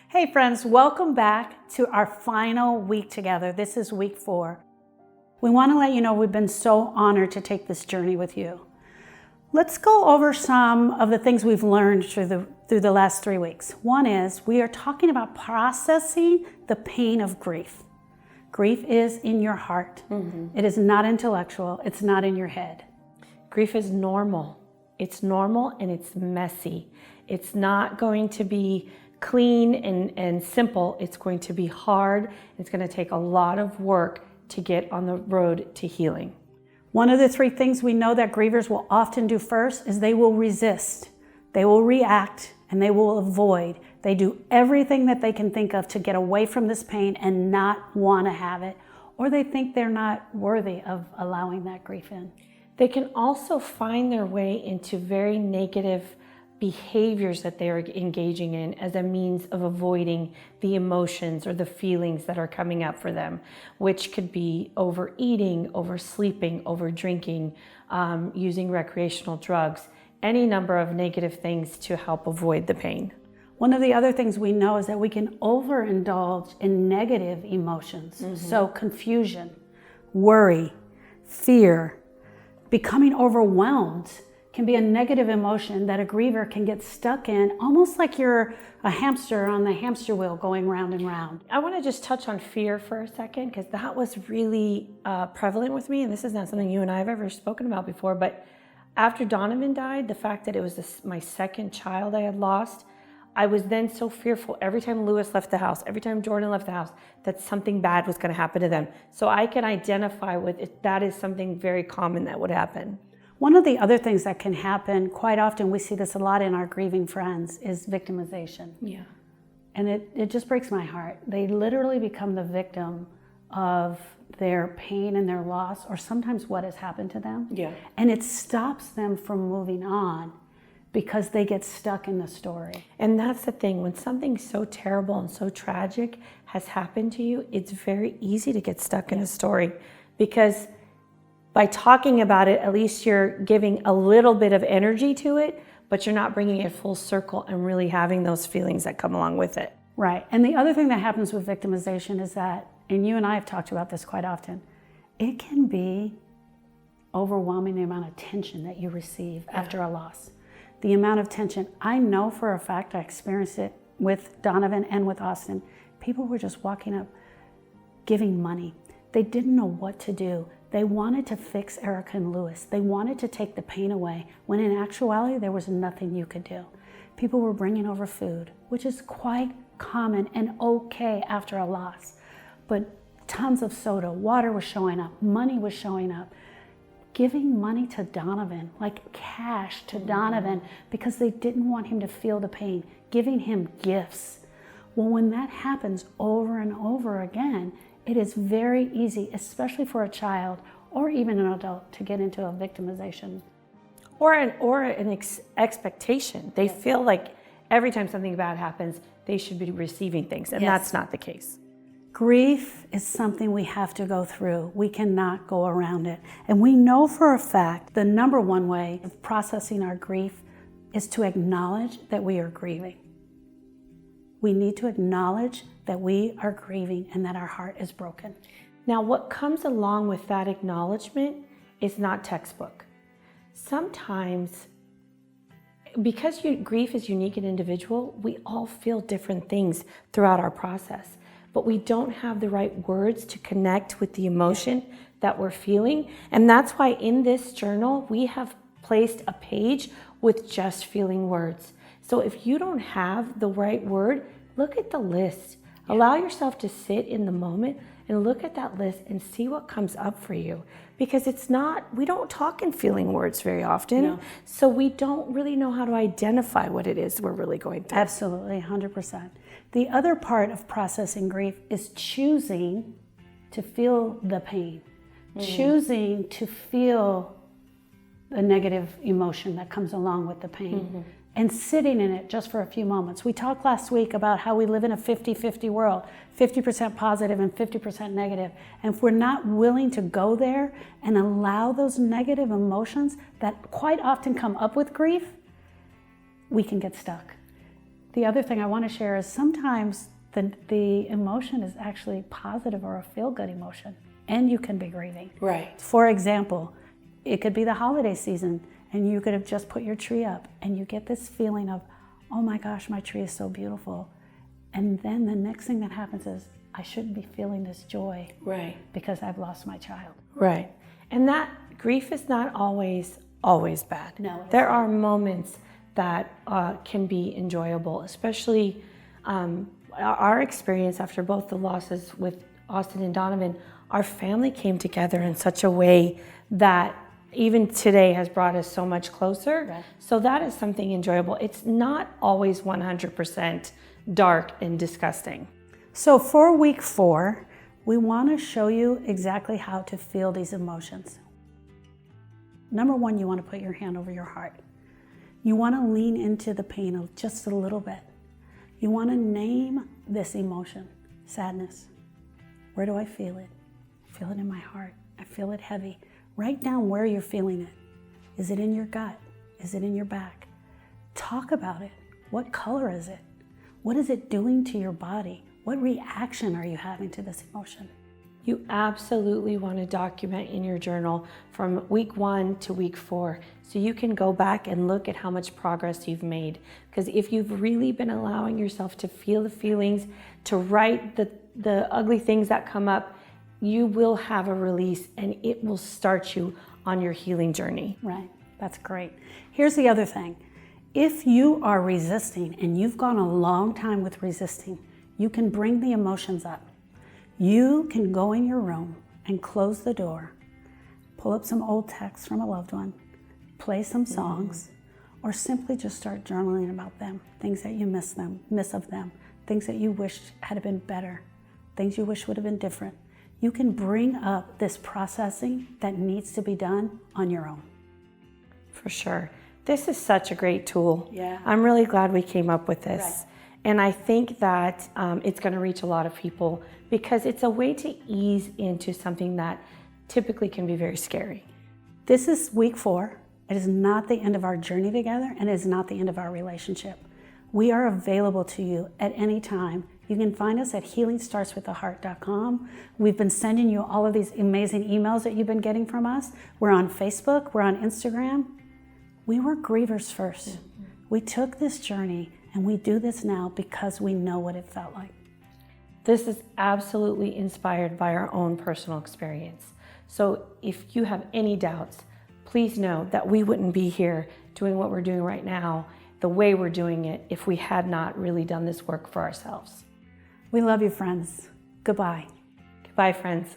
Hey friends, welcome back to our final week together. This is week 4. We want to let you know we've been so honored to take this journey with you. Let's go over some of the things we've learned through the last 3 weeks. One is we are talking about processing the pain of grief. Grief is in your heart. It is not intellectual. It's not in your head. Grief is normal. It's normal and it's messy. It's not going to be clean and simple. It's going to be hard. It's going to take a lot of work to get on the road to healing. One of the 3 things we know that grievers will often do first is they will resist. They will react and they will avoid. They do everything that they can think of to get away from this pain and not want to have it, or they think they're not worthy of allowing that grief in. They can also find their way into very negative behaviors that they are engaging in as a means of avoiding the emotions or the feelings that are coming up for them, which could be overeating, oversleeping, overdrinking, using recreational drugs, any number of negative things to help avoid the pain. One of the other things we know is that we can overindulge in negative emotions. So confusion, worry, fear, becoming overwhelmed can be a negative emotion that a griever can get stuck in, almost like you're a hamster on the hamster wheel going round and round. I want to just touch on fear for a second, because that was really prevalent with me, and this is not something you and I have ever spoken about before, but after Donovan died, the fact that it was my second child I had lost, I was then so fearful every time Lewis left the house, every time Jordan left the house, that something bad was going to happen to them. So I can identify with it. That is something very common that would happen. One of the other things that can happen, quite often we see this a lot in our grieving friends, is victimization. Yeah. And it just breaks my heart. They literally become the victim of their pain and their loss, or sometimes what has happened to them. Yeah. And it stops them from moving on because they get stuck in the story. And that's the thing, when something so terrible and so tragic has happened to you, it's very easy to get stuck in a story, because by talking about it, at least you're giving a little bit of energy to it, but you're not bringing it full circle and really having those feelings that come along with it. Right. And the other thing that happens with victimization is that, and you and I have talked about this quite often, it can be overwhelming, the amount of tension that you receive after a loss. The amount of tension. I know for a fact, I experienced it with Donovan and with Austin. People were just walking up, giving money. They didn't know what to do. They wanted to fix Erica and Lewis. They wanted to take the pain away, when in actuality, there was nothing you could do. People were bringing over food, which is quite common and okay after a loss. But tons of soda, water was showing up, money was showing up. Giving money to Donovan, like cash to Donovan, because they didn't want him to feel the pain, giving him gifts. Well, when that happens over and over again, it is very easy, especially for a child or even an adult, to get into a victimization. Or an expectation. They feel like every time something bad happens, they should be receiving things, and that's not the case. Grief is something we have to go through. We cannot go around it. And we know for a fact the number one way of processing our grief is to acknowledge that we are grieving. We need to acknowledge that we are grieving and that our heart is broken. Now, what comes along with that acknowledgement is not textbook. Sometimes, because grief is unique and individual, we all feel different things throughout our process, but we don't have the right words to connect with the emotion that we're feeling. And that's why in this journal, we have placed a page with just feeling words. So if you don't have the right word, look at the list. Allow yourself to sit in the moment and look at that list and see what comes up for you. Because we don't talk in feeling words very often. So we don't really know how to identify what it is we're really going through. Absolutely, 100%. The other part of processing grief is choosing to feel the pain, choosing to feel the negative emotion that comes along with the pain, and sitting in it just for a few moments. We talked last week about how we live in a 50-50 world, 50% positive and 50% negative. And if we're not willing to go there and allow those negative emotions that quite often come up with grief, we can get stuck. the other thing I want to share is sometimes the emotion is actually positive or a feel-good emotion, and you can be grieving. Right. For example, it could be the holiday season, and you could have just put your tree up, and you get this feeling of, oh my gosh, my tree is so beautiful. And then the next thing that happens is, I shouldn't be feeling this joy. Right. Because I've lost my child. Right. And that grief is not always bad. No. There are moments that can be enjoyable, especially our experience after both the losses with Austin and Donovan. Our family came together in such a way that even today has brought us so much closer. Right. So that is something enjoyable. It's not always 100% dark and disgusting. So for week 4, we want to show you exactly how to feel these emotions. Number 1, you want to put your hand over your heart. You want to lean into the pain just a little bit. You want to name this emotion, sadness. Where do I feel it? I feel it in my heart. I feel it heavy. Write down where you're feeling it. Is it in your gut? Is it in your back? Talk about it. What color is it? What is it doing to your body? What reaction are you having to this emotion? You absolutely want to document in your journal from week 1 to week 4 so you can go back and look at how much progress you've made. Because if you've really been allowing yourself to feel the feelings, to write the ugly things that come up, you will have a release and it will start you on your healing journey. Right, that's great. Here's the other thing. If you are resisting and you've gone a long time with resisting, you can bring the emotions up. You can go in your room and close the door, pull up some old texts from a loved one, play some songs, or simply just start journaling about them, things that you miss of them, things that you wish had been better, things you wish would have been different. You can bring up this processing that needs to be done on your own. For sure. This is such a great tool. Yeah. I'm really glad we came up with this. Right. And I think that it's going to reach a lot of people because it's a way to ease into something that typically can be very scary. This is week 4. It is not the end of our journey together, and it is not the end of our relationship. We are available to you at any time. You can find us at healingstartswiththeheart.com. We've been sending you all of these amazing emails that you've been getting from us. We're on Facebook, we're on Instagram. We were grievers first. We took this journey and we do this now because we know what it felt like. This is absolutely inspired by our own personal experience. So if you have any doubts, please know that we wouldn't be here doing what we're doing right now, the way we're doing it, if we had not really done this work for ourselves. We love you, friends. Goodbye. Goodbye, friends.